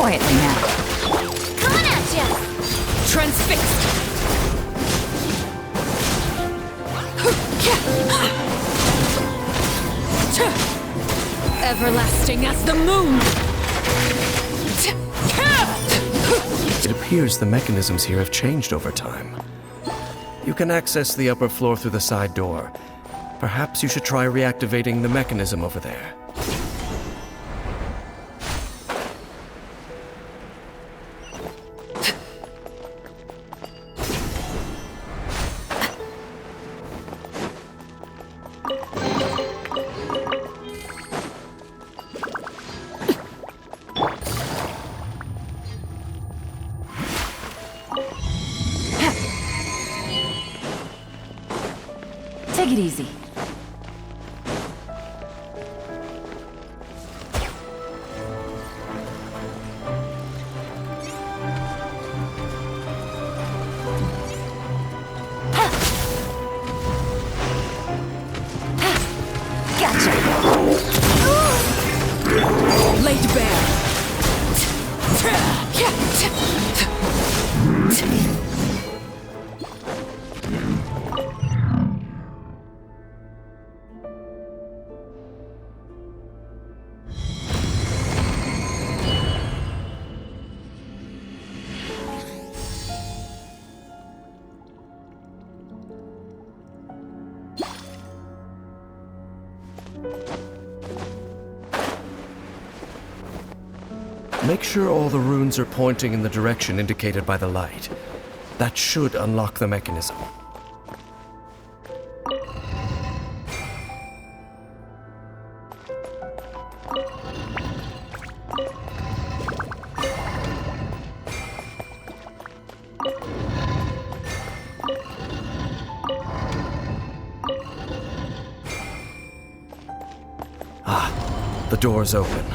Quietly now. Coming at ya! Transfixed! Everlasting as the moon! It appears the mechanisms here have changed over time. You can access the upper floor through the side door. Perhaps you should try reactivating the mechanism over there. Take it easy. Gotcha. Laid bare. Make sure all the runes are pointing in the direction indicated by the light. That should unlock the mechanism. Ah, the door's open.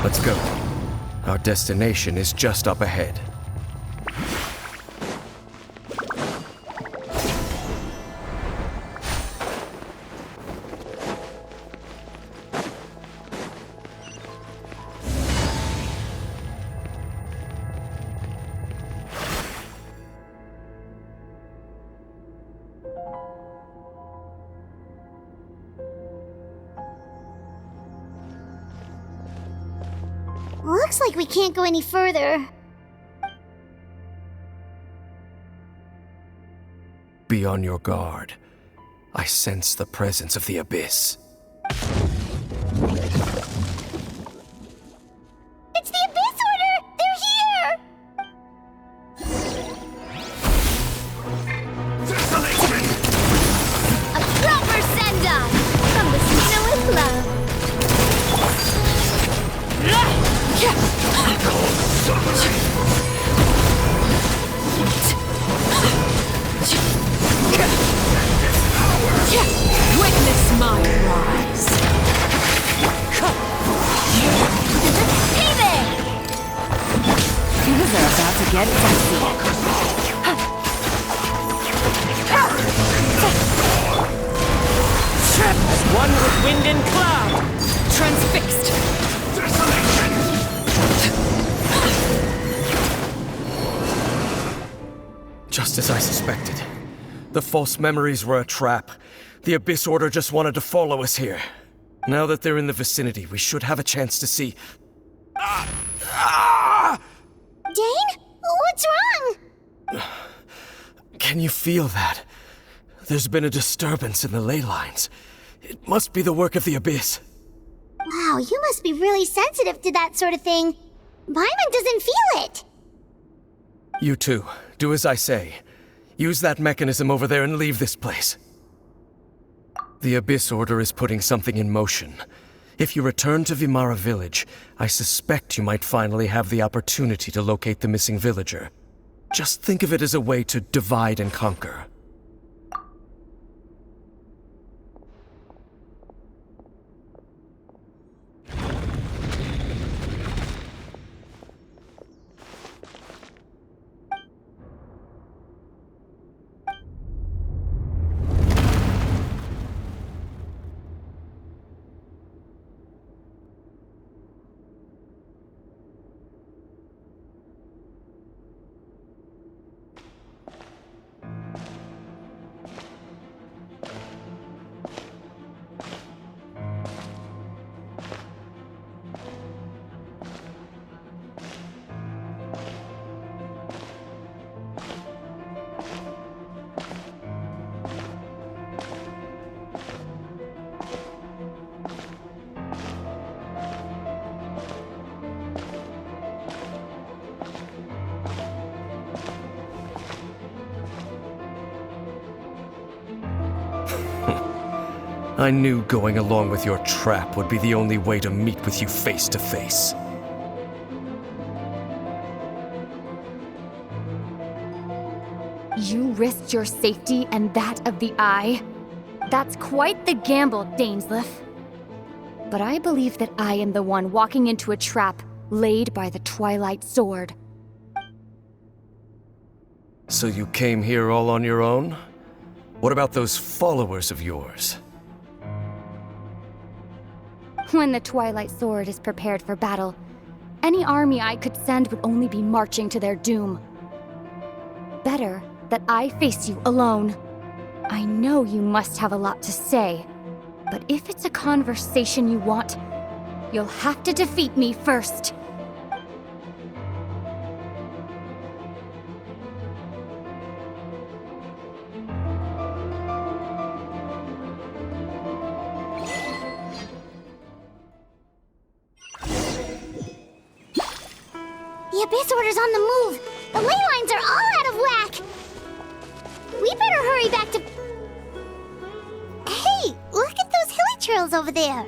Let's go. Our destination is just up ahead. Looks like we can't go any further. Be on your guard. I sense the presence of the Abyss. It's the Abyss Order! They're here! A proper send-off from the Sino with love. Witness my rise. Hey there! Things are about to get dicey. As one with wind and cloud. Transfixed. Just as I suspected. The false memories were a trap. The Abyss Order just wanted to follow us here. Now that they're in the vicinity, we should have a chance to see... Dane? What's wrong? Can you feel that? There's been a disturbance in the ley lines. It must be the work of the Abyss. Wow, you must be really sensitive to that sort of thing. Paimon doesn't feel it. You too. Do as I say. Use that mechanism over there and leave this place. The Abyss Order is putting something in motion. If you return to Vimara Village, I suspect you might finally have the opportunity to locate the missing villager. Just think of it as a way to divide and conquer. I knew going along with your trap would be the only way to meet with you face to face. You risked your safety and that of the Eye? That's quite the gamble, Dainsleif. But I believe that I am the one walking into a trap laid by the Twilight Sword. So you came here all on your own? What about those followers of yours? When the Twilight Sword is prepared for battle, any army I could send would only be marching to their doom. Better that I face you alone. I know you must have a lot to say, but if it's a conversation you want, you'll have to defeat me first. The Abyss Order's on the move! The ley lines are all out of whack! We better hurry back to... Hey, look at those hilly trails over there!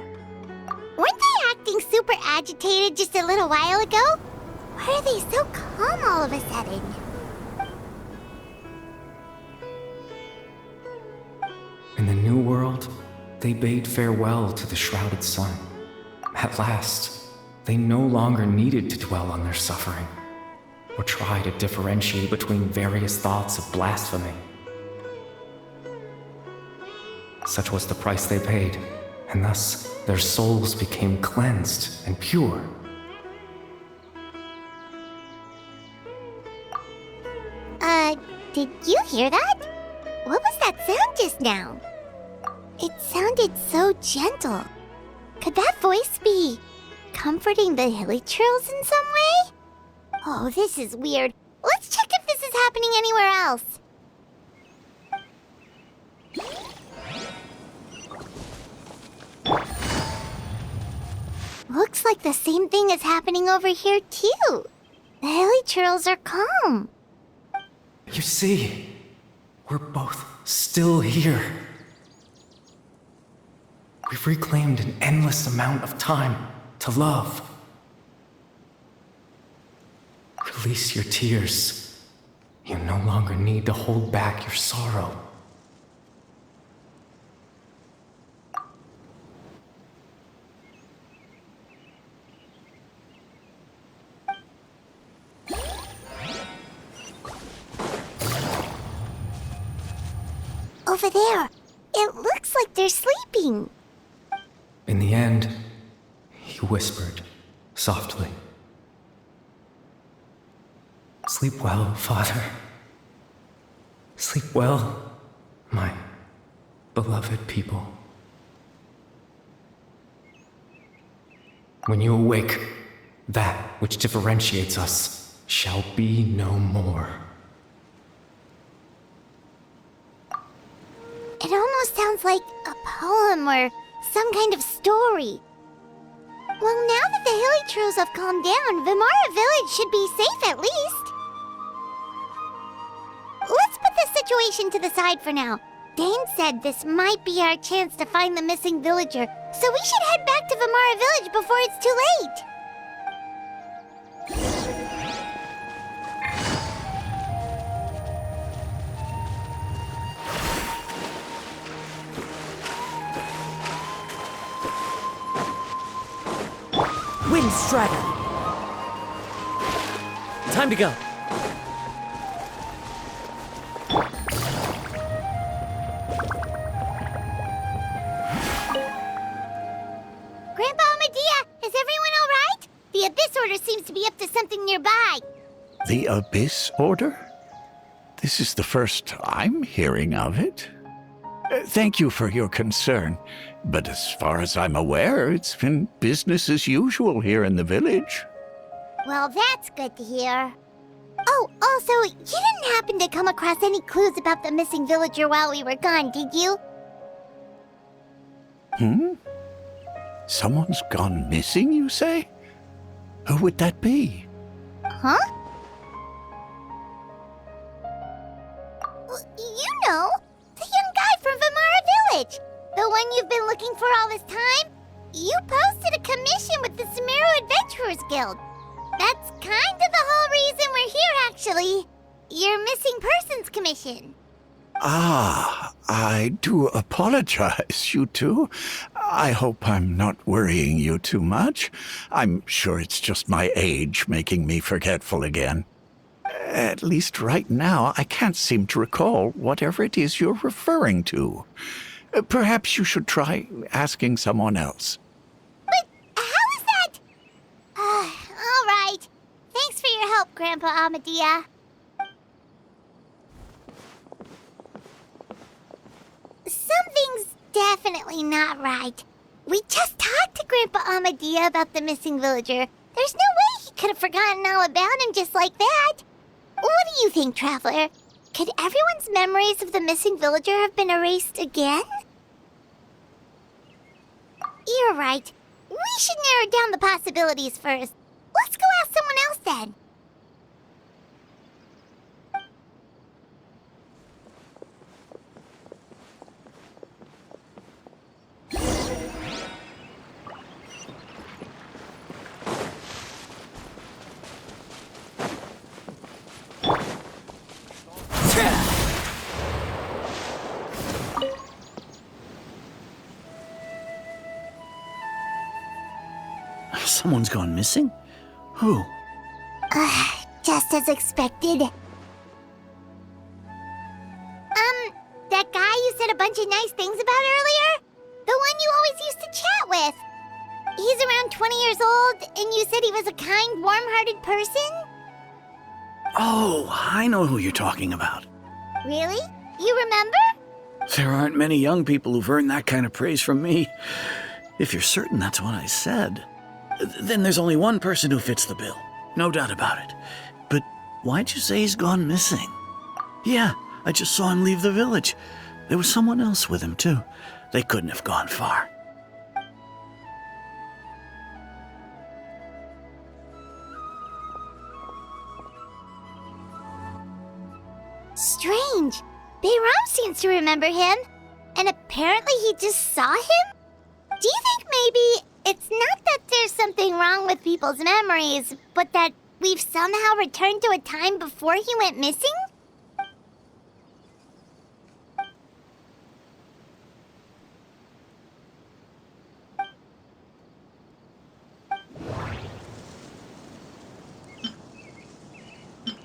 Weren't they acting super agitated just a little while ago? Why are they so calm all of a sudden? In the New World, they bade farewell to the shrouded sun. At last, they no longer needed to dwell on their suffering, or try to differentiate between various thoughts of blasphemy. Such was the price they paid, and thus their souls became cleansed and pure. Did you hear that? What was that sound just now? It sounded so gentle. Could that voice be comforting the hilly trails in some way? Oh, this is weird. Let's check if this is happening anywhere else. Looks like the same thing is happening over here, too. The hilly trails are calm. You see, we're both still here. We've reclaimed an endless amount of time to love. Release your tears. You no longer need to hold back your sorrow. Over there. It looks like they're sleeping. In the end, he whispered, softly. Sleep well, Father. Sleep well, my beloved people. When you awake, that which differentiates us shall be no more. It almost sounds like a poem or some kind of story. Well, now that the hilly trails have calmed down, Vimara Village should be safe at least. Let's put this situation to the side for now. Dane said this might be our chance to find the missing villager, so we should head back to Vimara Village before it's too late. Wind Strider! Time to go! Grandpa Medea, is everyone all right? The Abyss Order seems to be up to something nearby. The Abyss Order? This is the first I'm hearing of it. Thank you for your concern, but as far as I'm aware, it's been business as usual here in the village. Well, that's good to hear. Oh, also, you didn't happen to come across any clues about the missing villager while we were gone, did you? Someone's gone missing, you say? Who would that be? Huh? You know, the young guy from Vimara Village. The one you've been looking for all this time? You posted a commission with the Sumeru Adventurers Guild. That's kind of the whole reason we're here, actually. Your missing persons commission. Ah, I do apologize, you two. I hope I'm not worrying you too much. I'm sure it's just my age making me forgetful again. At least right now, I can't seem to recall whatever it is you're referring to. Perhaps you should try asking someone else. But how is that? All right. Thanks for your help, Grandpa Amadea. Something's definitely not right. We just talked to Grandpa Amadea about the missing villager. There's no way he could have forgotten all about him just like that. What do you think, Traveler? Could everyone's memories of the missing villager have been erased again? You're right. We should narrow down the possibilities first. Let's go ask someone else then. Someone's gone missing? Who? Just as expected. That guy you said a bunch of nice things about earlier? The one you always used to chat with. He's around 20 years old, and you said he was a kind, warm-hearted person? Oh, I know who you're talking about. Really? You remember? There aren't many young people who've earned that kind of praise from me. If you're certain that's what I said, then there's only one person who fits the bill. No doubt about it. But why'd you say he's gone missing? Yeah, I just saw him leave the village. There was someone else with him, too. They couldn't have gone far. Strange. Bayram seems to remember him. And apparently he just saw him? Do you think maybe it's not that there's something wrong with people's memories, but that we've somehow returned to a time before he went missing?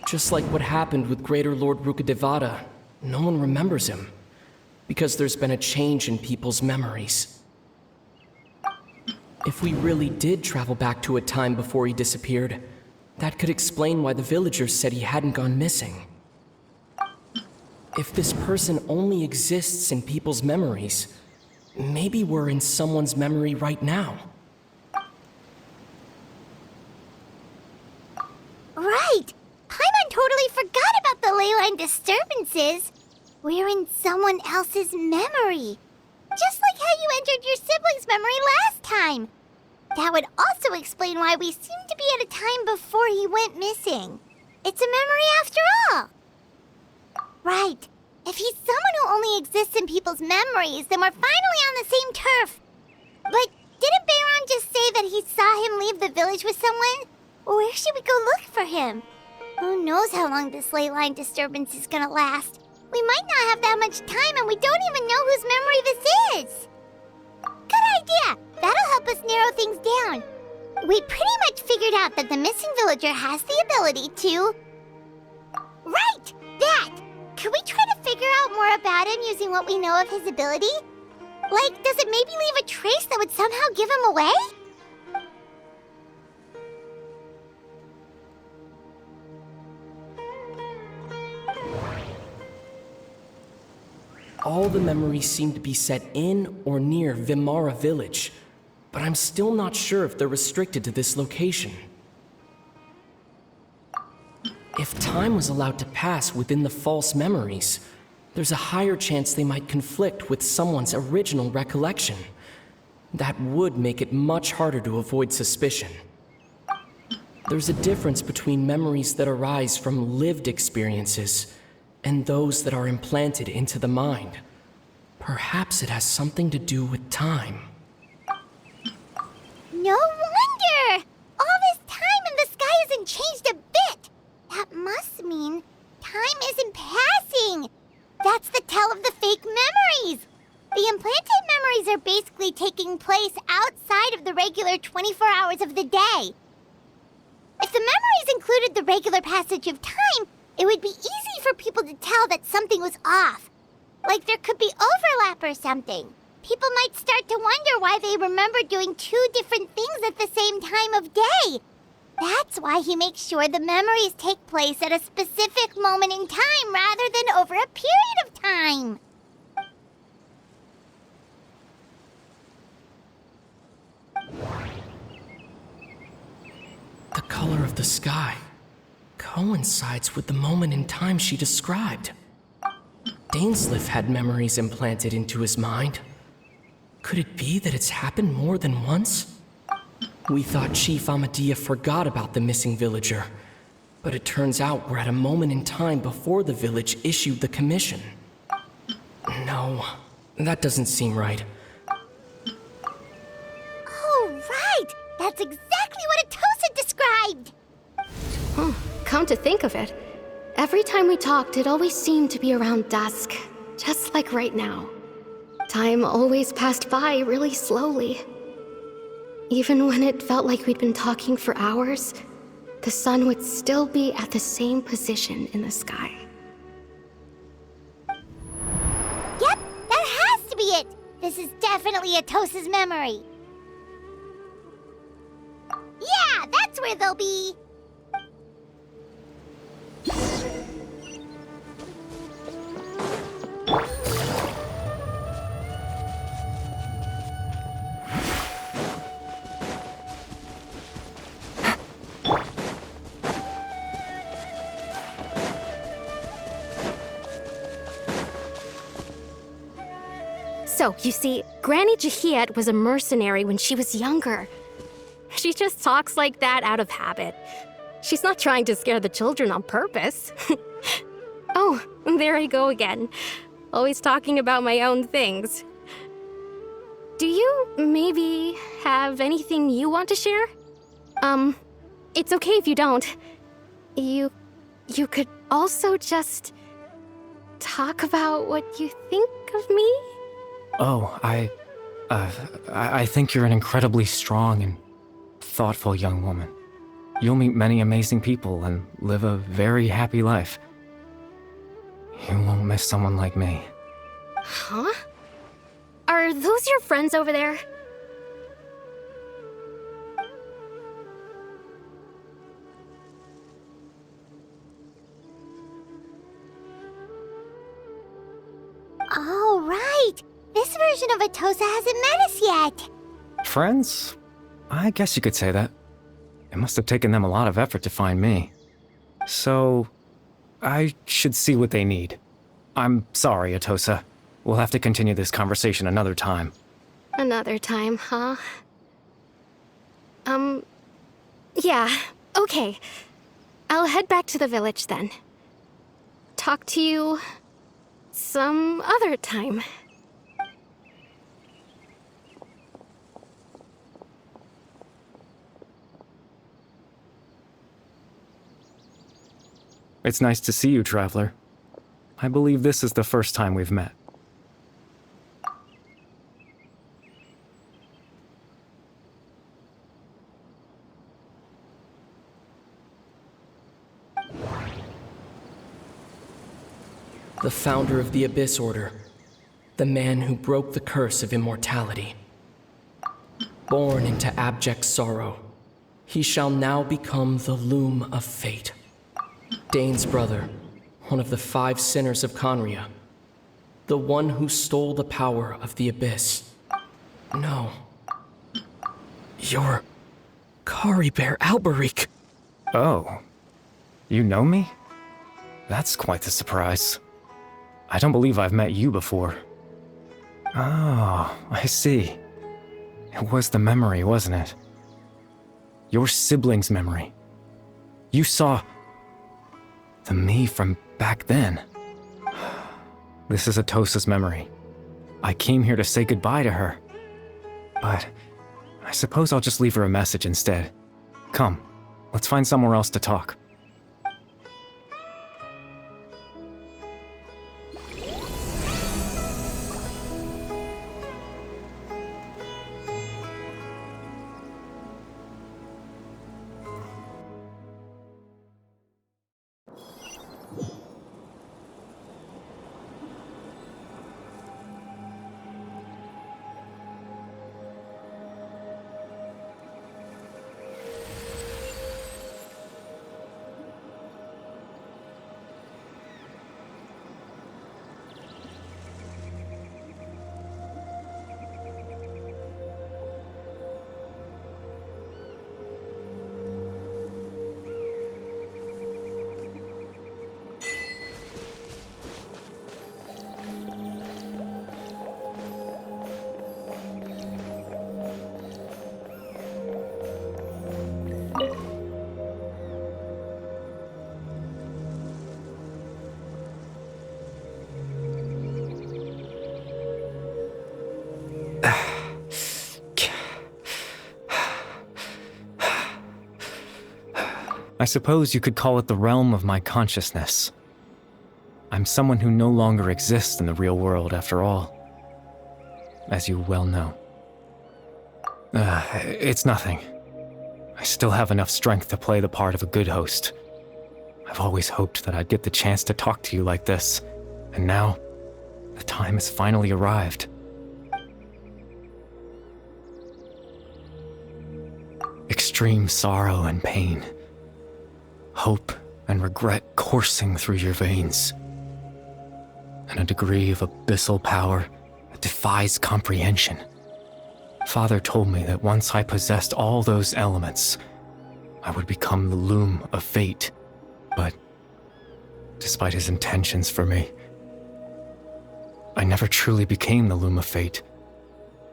Just like what happened with Greater Lord Rukadevada, no one remembers him, because there's been a change in people's memories. If we really did travel back to a time before he disappeared, that could explain why the villagers said he hadn't gone missing. If this person only exists in people's memories, maybe we're in someone's memory right now. Right! Paimon totally forgot about the ley line disturbances. We're in someone else's memory. Just like how you entered your sibling's memory last time. That would also explain why we seem to be at a time before he went missing. It's a memory after all. Right. If he's someone who only exists in people's memories, then we're finally on the same turf. But didn't Bayron just say that he saw him leave the village with someone? Where should we go look for him? Who knows how long this ley line disturbance is gonna last? We might not have that much time, and we don't even know whose memory this is. Good idea! That'll help us narrow things down. We pretty much figured out that the missing villager has the ability to... Right! That! Could we try to figure out more about him using what we know of his ability? Like, does it maybe leave a trace that would somehow give him away? All the memories seem to be set in or near Vimara village, but I'm still not sure if they're restricted to this location. If time was allowed to pass within the false memories, there's a higher chance they might conflict with someone's original recollection. That would make it much harder to avoid suspicion. There's a difference between memories that arise from lived experiences and those that are implanted into the mind. Perhaps it has something to do with time. No wonder! All this time and the sky hasn't changed a bit! That must mean time isn't passing! That's the tell of the fake memories! The implanted memories are basically taking place outside of the regular 24 hours of the day. If the memories included the regular passage of time, it would be easy for people to tell that something was off. Like there could be overlap or something. People might start to wonder why they remember doing two different things at the same time of day. That's why he makes sure the memories take place at a specific moment in time rather than over a period of time. The color of the sky coincides with the moment in time she described. Dainsleif had memories implanted into his mind. Could it be that it's happened more than once? We thought Chief Amadea forgot about the missing villager, but it turns out we're at a moment in time before the village issued the commission. No, that doesn't seem right. Oh, right! That's exactly what Atosa described! Come to think of it, every time we talked, it always seemed to be around dusk, just like right now. Time always passed by really slowly. Even when it felt like we'd been talking for hours, the sun would still be at the same position in the sky. Yep, that has to be it! This is definitely Atosa's memory. Yeah, that's where they'll be! So, you see, Granny Jahiet was a mercenary when she was younger. She just talks like that out of habit. She's not trying to scare the children on purpose. Oh, there I go again. Always talking about my own things. Do you maybe have anything you want to share? It's okay if you don't. You could also just talk about what you think of me? Oh, I think you're an incredibly strong and thoughtful young woman. You'll meet many amazing people and live a very happy life. You won't miss someone like me. Huh? Are those your friends over there? Oh, right! This version of Atosa hasn't met us yet! Friends? I guess you could say that. It must have taken them a lot of effort to find me. So, I should see what they need. I'm sorry, Atosa. We'll have to continue this conversation another time. Another time, huh? Yeah, okay. I'll head back to the village then. Talk to you some other time. It's nice to see you, Traveler. I believe this is the first time we've met. The founder of the Abyss Order. The man who broke the curse of immortality. Born into abject sorrow, he shall now become the loom of fate. Dane's brother, one of the 5 sinners of Conria. The one who stole the power of the Abyss. No. You're Kari Bear Alberic. Oh. You know me? That's quite the surprise. I don't believe I've met you before. Oh, I see. It was the memory, wasn't it? Your sibling's memory. You saw the me from back then. This is Atosa's memory. I came here to say goodbye to her. But I suppose I'll just leave her a message instead. Come, let's find somewhere else to talk. I suppose you could call it the realm of my consciousness. I'm someone who no longer exists in the real world, after all. As you well know. It's nothing. I still have enough strength to play the part of a good host. I've always hoped that I'd get the chance to talk to you like this, and now, the time has finally arrived. Extreme sorrow and pain. Hope and regret coursing through your veins. And a degree of abyssal power that defies comprehension. Father told me that once I possessed all those elements, I would become the loom of fate. But, despite his intentions for me, I never truly became the loom of fate.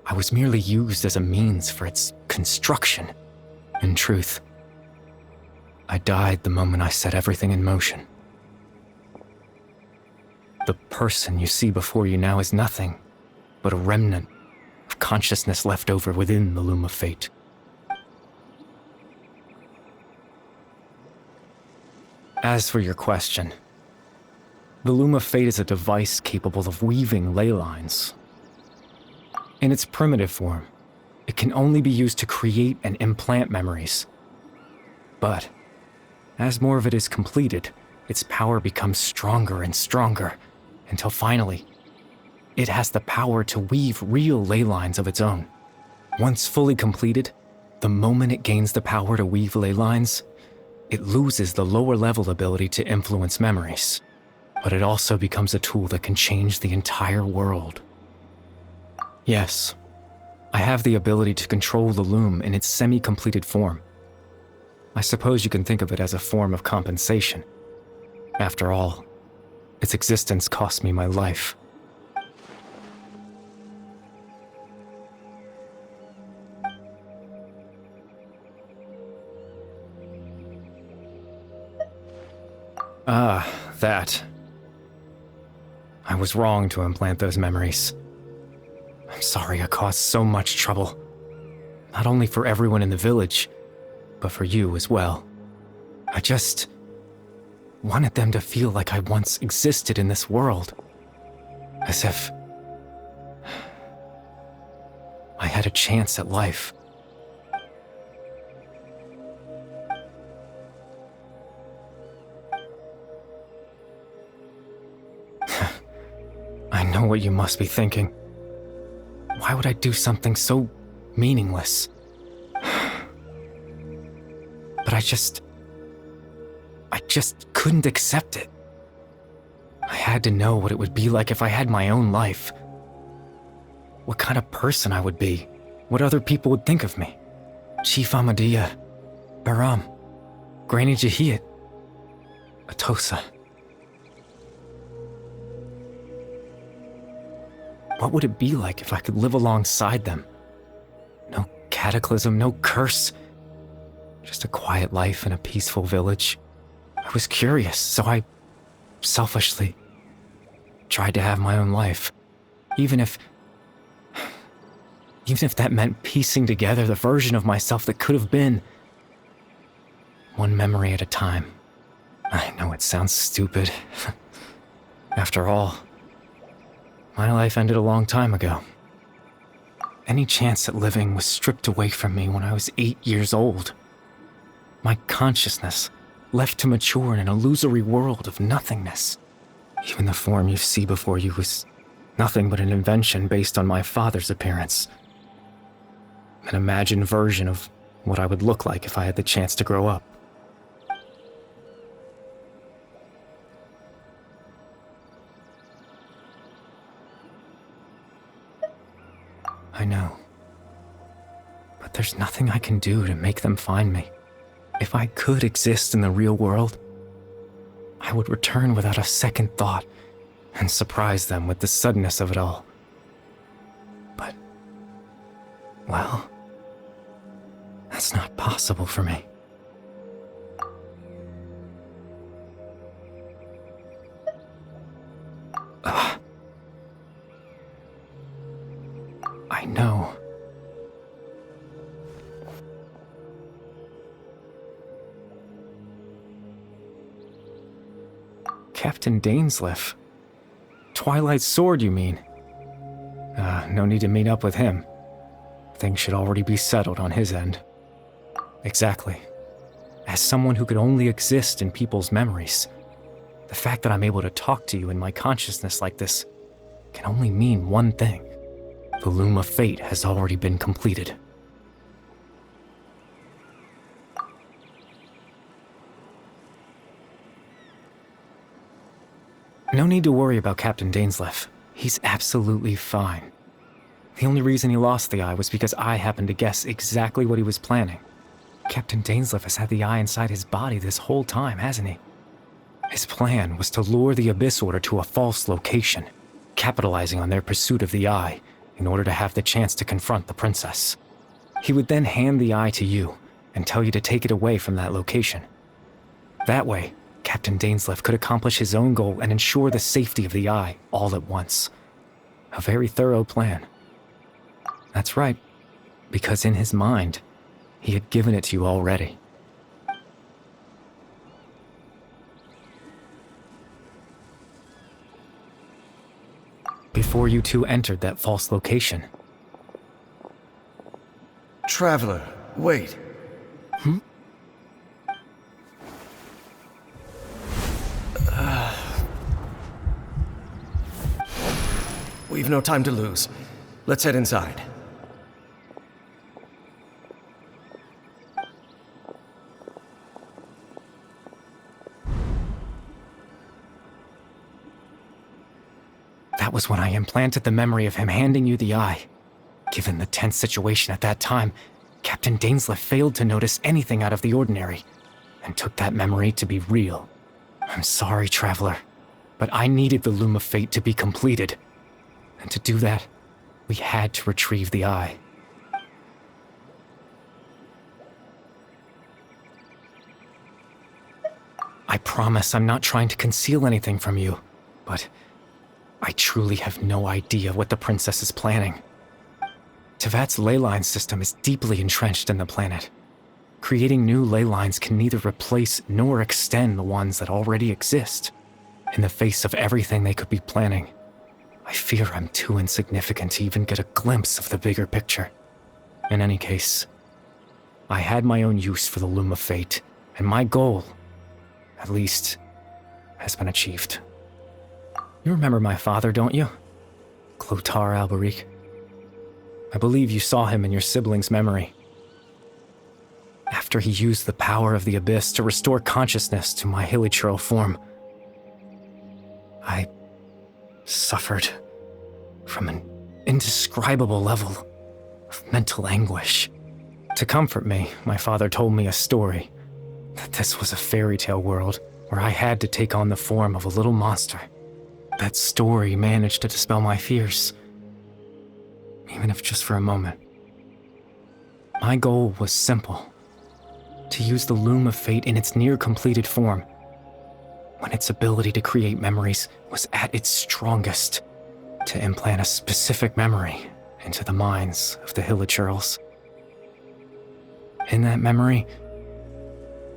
I was merely used as a means for its construction. In truth, I died the moment I set everything in motion. The person you see before you now is nothing but a remnant of consciousness left over within the loom of fate. As for your question, the loom of fate is a device capable of weaving ley lines. In its primitive form, it can only be used to create and implant memories. But as more of it is completed, its power becomes stronger and stronger, until finally, it has the power to weave real ley lines of its own. Once fully completed, the moment it gains the power to weave ley lines, it loses the lower level ability to influence memories. But it also becomes a tool that can change the entire world. Yes, I have the ability to control the loom in its semi-completed form. I suppose you can think of it as a form of compensation. After all, its existence cost me my life. That. I was wrong to implant those memories. I'm sorry I caused so much trouble. Not only for everyone in the village, but for you as well. I just wanted them to feel like I once existed in this world. As if I had a chance at life. I know what you must be thinking. Why would I do something so meaningless? But I just couldn't accept it. I had to know what it would be like if I had my own life. What kind of person I would be. What other people would think of me. Chief Ahmadiyya, Baram, Granny Jahiyat, Atosa. What would it be like if I could live alongside them? No cataclysm, no curse. Just a quiet life in a peaceful village. I was curious, so I selfishly tried to have my own life. Even if Even if that meant piecing together the version of myself that could have been. One memory at a time. I know it sounds stupid. After all, my life ended a long time ago. Any chance at living was stripped away from me when I was 8 years old. My consciousness left to mature in an illusory world of nothingness. Even the form you see before you was nothing but an invention based on my father's appearance. An imagined version of what I would look like if I had the chance to grow up. I know. But there's nothing I can do to make them find me. If I could exist in the real world, I would return without a second thought and surprise them with the suddenness of it all. But, well, that's not possible for me. I know. Captain Dainsleif. Twilight Sword, you mean? No need to meet up with him. Things should already be settled on his end. Exactly. As someone who could only exist in people's memories, the fact that I'm able to talk to you in my consciousness like this can only mean one thing. The Loom of Fate has already been completed. No need to worry about Captain Dainsleif. He's absolutely fine. The only reason he lost the eye was because I happened to guess exactly what he was planning. Captain Dainsleif has had the eye inside his body this whole time, hasn't he? His plan was to lure the Abyss Order to a false location, capitalizing on their pursuit of the eye in order to have the chance to confront the princess. He would then hand the eye to you and tell you to take it away from that location. That way, Captain Dainsleif could accomplish his own goal and ensure the safety of the eye all at once. A very thorough plan. That's right, because in his mind, he had given it to you already. Before you two entered that false location. Traveler, wait. We've no time to lose. Let's head inside. That was when I implanted the memory of him handing you the eye. Given the tense situation at that time, Captain Dainsleif failed to notice anything out of the ordinary, and took that memory to be real. I'm sorry, Traveler, but I needed the Loom of Fate to be completed. And to do that, we had to retrieve the eye. I promise I'm not trying to conceal anything from you, but I truly have no idea what the princess is planning. Tevat's ley line system is deeply entrenched in the planet. Creating new ley lines can neither replace nor extend the ones that already exist. In the face of everything they could be planning, I fear I'm too insignificant to even get a glimpse of the bigger picture. In any case, I had my own use for the Loom of Fate, and my goal, at least, has been achieved. You remember my father, don't you? Clotar Alberic. I believe you saw him in your sibling's memory. After he used the power of the Abyss to restore consciousness to my hilichurl form, I suffered from an indescribable level of mental anguish. To comfort me, my father told me a story, that this was a fairy tale world where I had to take on the form of a little monster. That story managed to dispel my fears, even if just for a moment. My goal was simple: to use the Loom of Fate in its near-completed form, when its ability to create memories was at its strongest, to implant a specific memory into the minds of the Hilichurls. In that memory,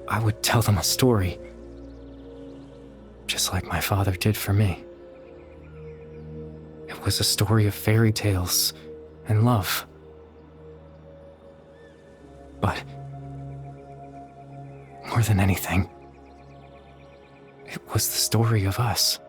I would tell them a story, just like my father did for me. It was a story of fairy tales and love. But more than anything, it was the story of us.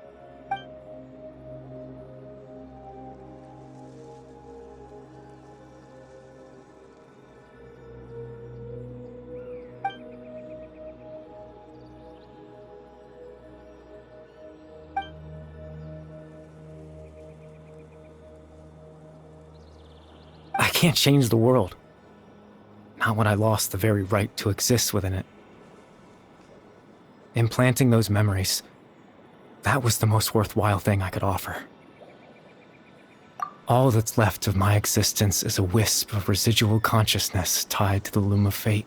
I can't change the world. Not when I lost the very right to exist within it. Implanting those memories, that was the most worthwhile thing I could offer. All that's left of my existence is a wisp of residual consciousness tied to the loom of fate.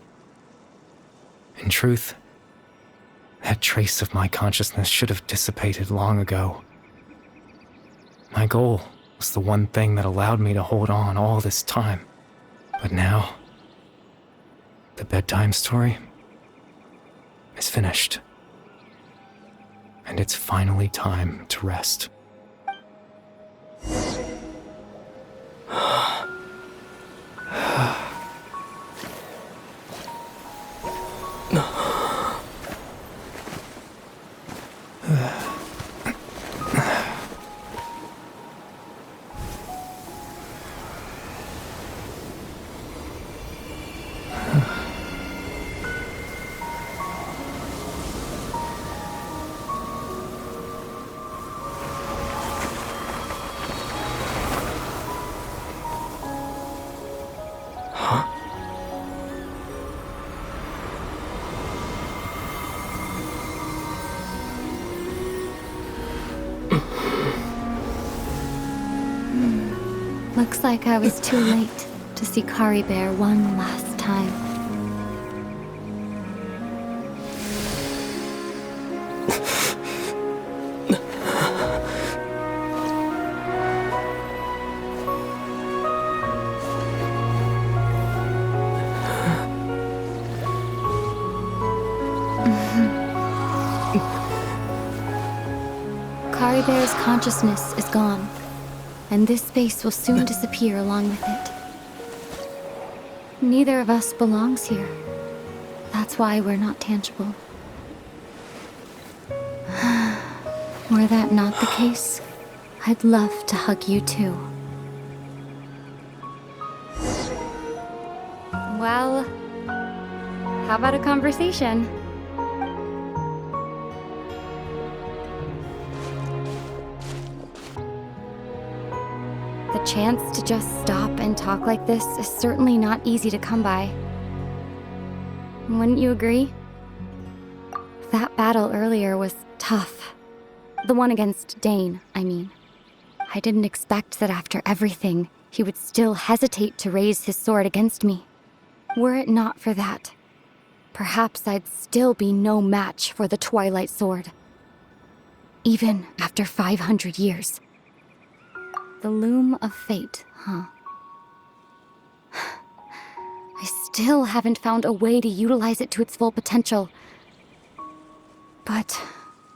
In truth, that trace of my consciousness should have dissipated long ago. My goal was the one thing that allowed me to hold on all this time. But now, the bedtime story is finished. And it's finally time to rest. Looks like I was too late to see Kari Bear one last time. Kari Bear's consciousness is gone, and this space will soon disappear along with it. Neither of us belongs here. That's why we're not tangible. Were that not the case, I'd love to hug you too. Well, how about a conversation? The chance to just stop and talk like this is certainly not easy to come by. Wouldn't you agree? That battle earlier was tough. The one against Dane, I mean. I didn't expect that after everything, he would still hesitate to raise his sword against me. Were it not for that, perhaps I'd still be no match for the Twilight Sword. Even after 500 years. The loom of fate, huh? I still haven't found a way to utilize it to its full potential. But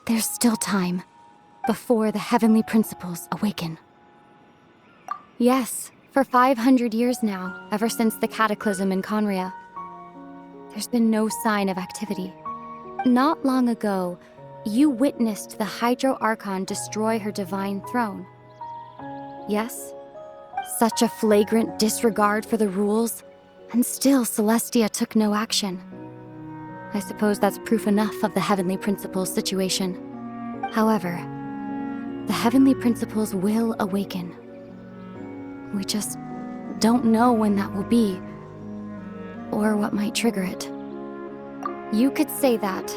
there's still time before the heavenly principles awaken. Yes, for 500 years now, ever since the cataclysm in Conria, there's been no sign of activity. Not long ago, you witnessed the Hydro Archon destroy her divine throne. Yes? Such a flagrant disregard for the rules, and still Celestia took no action. I suppose that's proof enough of the Heavenly Principles situation. However, the Heavenly Principles will awaken. We just don't know when that will be, or what might trigger it. You could say that.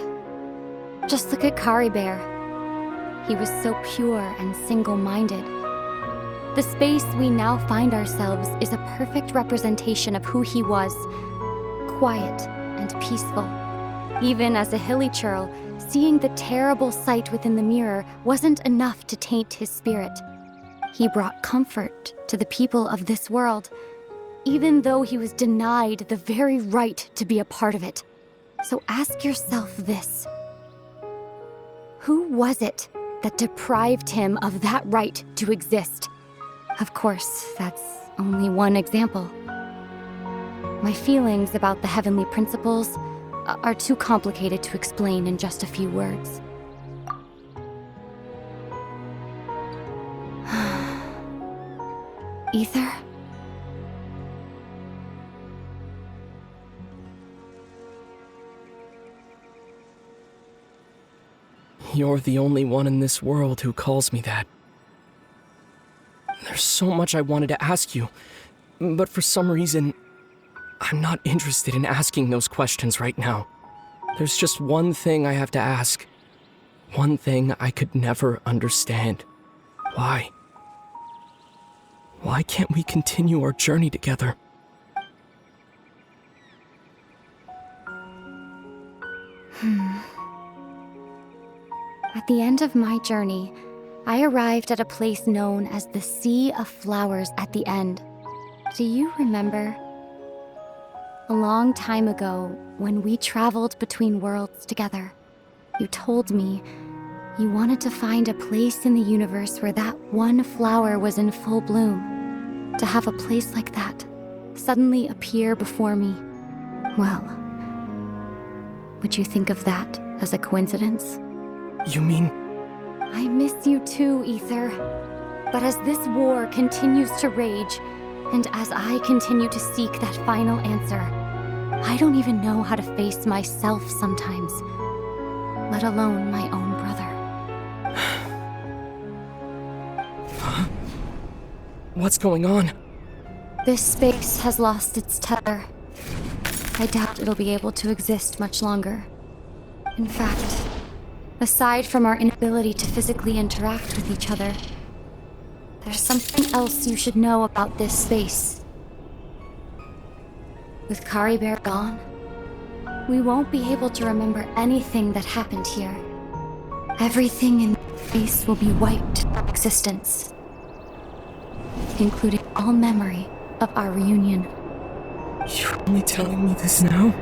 Just look at Kari Bear. He was so pure and single-minded. The space we now find ourselves is a perfect representation of who he was. Quiet and peaceful. Even as a Hilichurl, seeing the terrible sight within the mirror wasn't enough to taint his spirit. He brought comfort to the people of this world, even though he was denied the very right to be a part of it. So ask yourself this. Who was it that deprived him of that right to exist? Of course, that's only one example. My feelings about the heavenly principles are too complicated to explain in just a few words. Ether? You're the only one in this world who calls me that. There's so much I wanted to ask you, but for some reason, I'm not interested in asking those questions right now. There's just one thing I have to ask. One thing I could never understand. Why? Why can't we continue our journey together? At the end of my journey, I arrived at a place known as the Sea of Flowers at the end. Do you remember? A long time ago, when we traveled between worlds together, you told me you wanted to find a place in the universe where that one flower was in full bloom. To have a place like that suddenly appear before me, well, would you think of that as a coincidence? You mean... I miss you too, Ether. But as this war continues to rage, and as I continue to seek that final answer, I don't even know how to face myself sometimes, let alone my own brother. What's going on? This space has lost its tether. I doubt it'll be able to exist much longer. In fact, aside from our inability to physically interact with each other, there's something else you should know about this space. With Kari Bear gone, we won't be able to remember anything that happened here. Everything in this space will be wiped from existence, including all memory of our reunion. You're only telling me this now?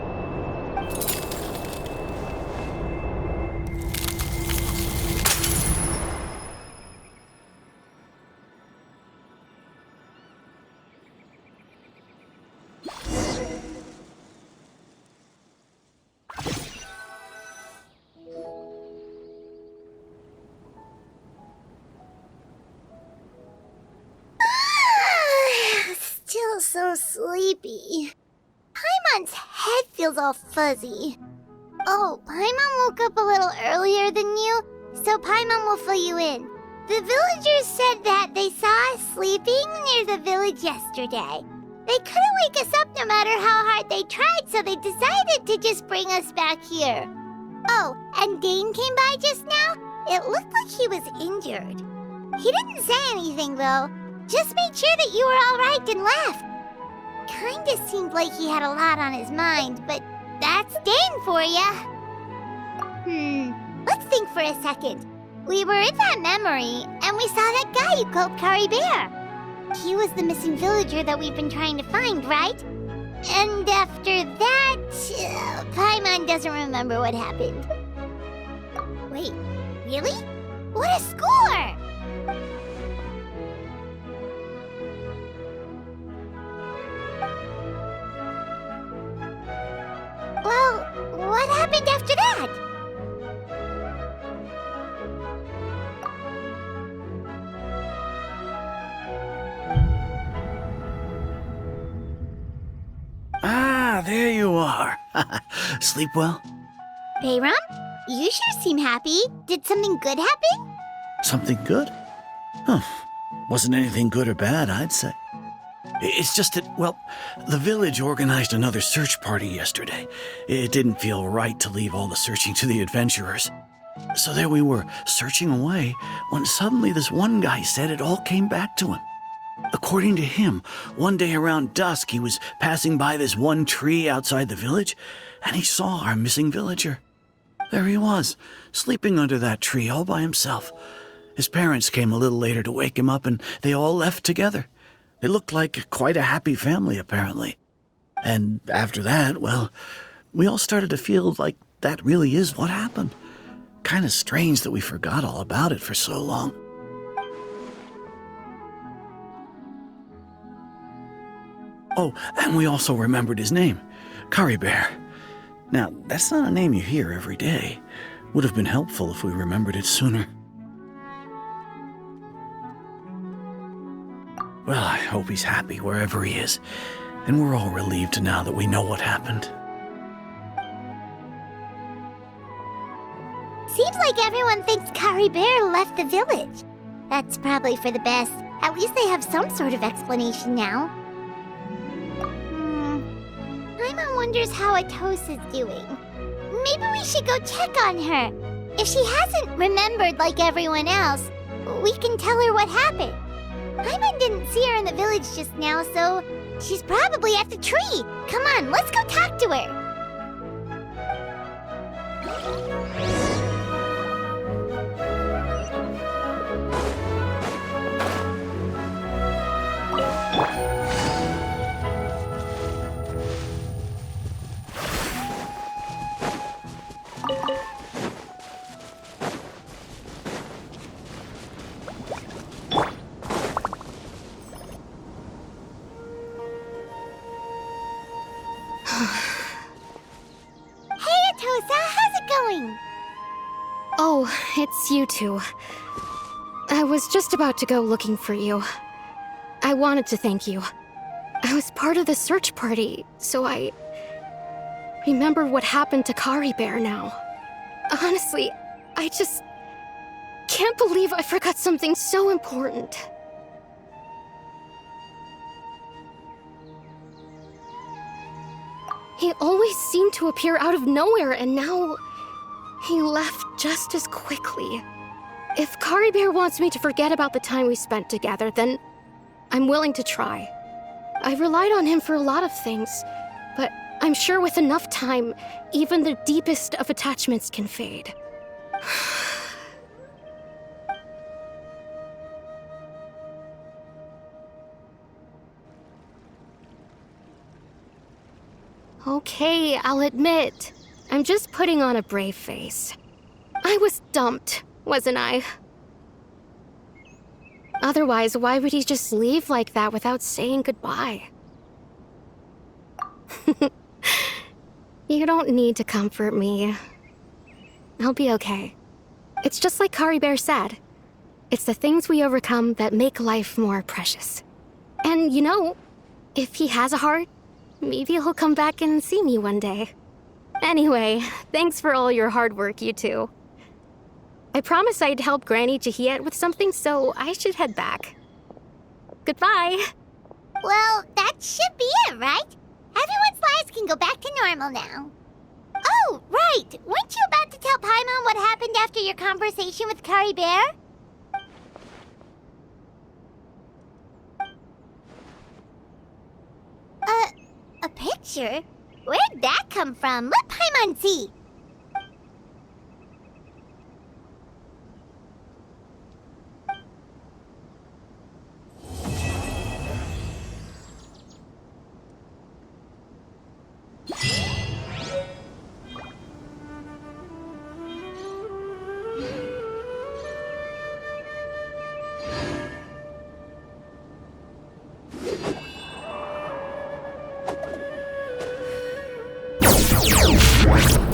Still so sleepy. Paimon's head feels all fuzzy. Oh, Paimon woke up a little earlier than you, so Paimon will fill you in. The villagers said that they saw us sleeping near the village yesterday. They couldn't wake us up no matter how hard they tried, so they decided to just bring us back here. Oh, and Dane came by just now. It looked like he was injured. He didn't say anything, though. Just made sure that you were all right and left. Kinda seemed like he had a lot on his mind, but that's Dane for ya. Let's think for a second. We were in that memory, and we saw that guy you called Kari Bear. He was the missing villager that we've been trying to find, right? And after that, Paimon doesn't remember what happened. Wait, really? What a score! Well, what happened after that? Ah, there you are. Sleep well? Bayram, you sure seem happy. Did something good happen? Something good? Huh. Wasn't anything good or bad, I'd say. It's just that, well, the village organized another search party yesterday. It didn't feel right to leave all the searching to the adventurers. So there we were, searching away, when suddenly this one guy said it all came back to him. According to him, one day around dusk he was passing by this one tree outside the village, and he saw our missing villager. There he was, sleeping under that tree all by himself. His parents came a little later to wake him up, and they all left together. They looked like quite a happy family, apparently. And after that, well, we all started to feel like that really is what happened. Kind of strange that we forgot all about it for so long. Oh, and we also remembered his name, Curry Bear. Now, that's not a name you hear every day. Would have been helpful if we remembered it sooner. Well, I hope he's happy wherever he is, and we're all relieved now that we know what happened. Seems like everyone thinks Curry Bear left the village. That's probably for the best. At least they have some sort of explanation now. Paimon wonders how Atosa's doing. Maybe we should go check on her. If she hasn't remembered like everyone else, we can tell her what happened. Paimon didn't see her in the village just now, so she's probably at the tree. Come on, let's go talk to her. Oh, it's you two. I was just about to go looking for you. I wanted to thank you. I was part of the search party, so I remember what happened to Curry Bear now. Honestly, I just can't believe I forgot something so important. He always seemed to appear out of nowhere, and now he left just as quickly. If Curry Bear wants me to forget about the time we spent together, then I'm willing to try. I relied on him for a lot of things, but I'm sure with enough time, even the deepest of attachments can fade. Okay, I'll admit, I'm just putting on a brave face. I was dumped, wasn't I? Otherwise, why would he just leave like that without saying goodbye? You don't need to comfort me. I'll be okay. It's just like Curry Bear said. It's the things we overcome that make life more precious. And you know, if he has a heart, maybe he'll come back and see me one day. Anyway, thanks for all your hard work, you two. I promised I'd help Granny Jahiet with something, so I should head back. Goodbye. Well, that should be it, right? Everyone's lives can go back to normal now. Oh, right! Weren't you about to tell Paimon what happened after your conversation with Curry Bear? A picture? Where'd that come from? Let Paimon see. What?